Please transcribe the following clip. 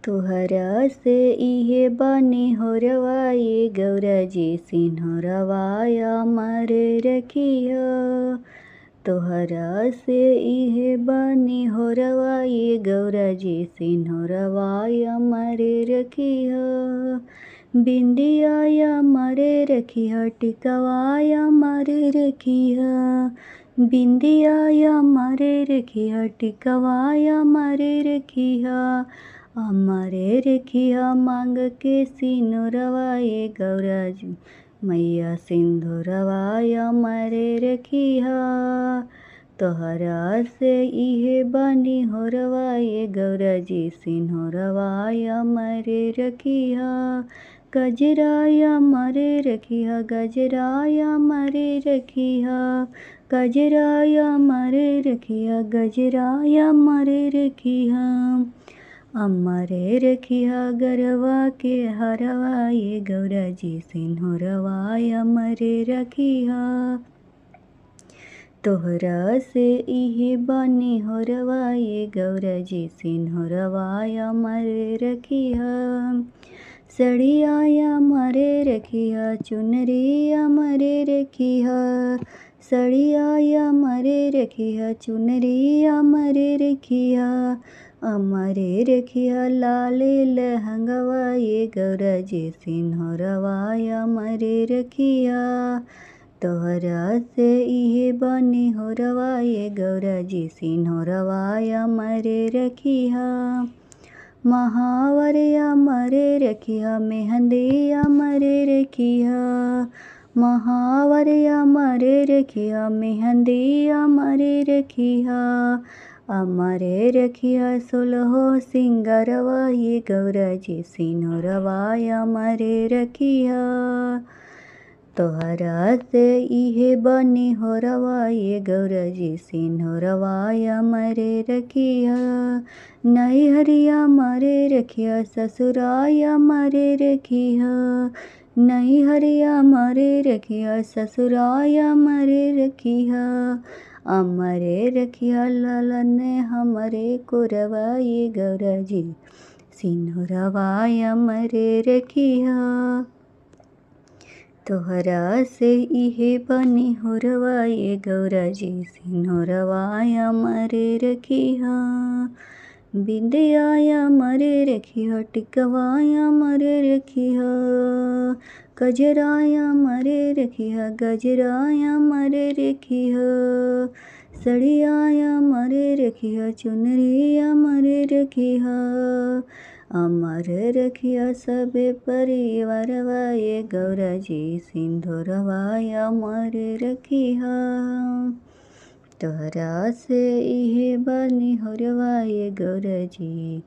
तोहरा से इहे बानी होरवा ये गौरा जी सिन्होरवाया मारे रखिया। तोहरा से इहे बानी होरवा ये गौरा जी सिन्होरवाया मारे रखिया। बिंदिया मारे रखिया टिकवाया मारे रखिया। बिंदिया मारे रखिया टिकवाया मारे रखिया। हमारे रेखिया मांग के सिनुरवा ये गौरा जी मैया सिंधुरवाया मारे रखिया। तोहरा से इहे बानी होरवा ये गौरा जी सिन्होरवाया मारे रखिया। गजराया मारे रखिया गजराया मारे रखिया। गजराया मारे रखिया गजराया मारे रखिया। अमरे रखिया गरवा के हरवा ये गौरा जी सिन्होरवाया मरे रखिया। तोहरा से इहे बानी होरवा ये गौरा जी सिन्होरवाया मरे रखिया। सड़ियाया मरे रखिया चुनरिया मरे रखिया। सड़ियाया मरे रखिया चुनरिया मरे रखिया। अमरे रखिया लाले लहंगवा ये गौरा जी सिन्होरवाया मरे रखिया। तोहरा से इहे बानी होरवा ये गौरा जी सिन्होरवाया मरे रखिया। महावरिया मरे रखिया मेहंदिया मरे रखिया। महावरिया मरे रखिया मेहंदिया मरे रखिया। अमरे रखिया सोलहो सिंगरवा ये गौरा जी सिन्होरवाया मरे रखिया। तोहरा से इहे बानी होरवा ये गौरा जी सिन्होरवाया मरे रखिया। नैहरिया मरे रखिया ससुराया मरे रखिया। नैहरिया मरे रखिया ससुराया मरे रखिया। अमरे रखिया लालन हमरे कोरवा ये गौरा जी सिन्होरवाया मरे रखिया। तोहरा से इहे बानी होरवा ये गौरा जी सिन्होरवाया मरे रखिया। बिंदिया मरे रखिया टिकवाया मरे रखिया। गजराया मरे रखिया गजराया मरे रखिया। सड़ियाया मरे रखिया चुनरिया मरे रखिया। अमर रखिया सबे परिवारवा ये गौरा जी सिन्धुरवाया मरे रखिया। तोहरा से इहे बानी होरवा ये गौरा जी।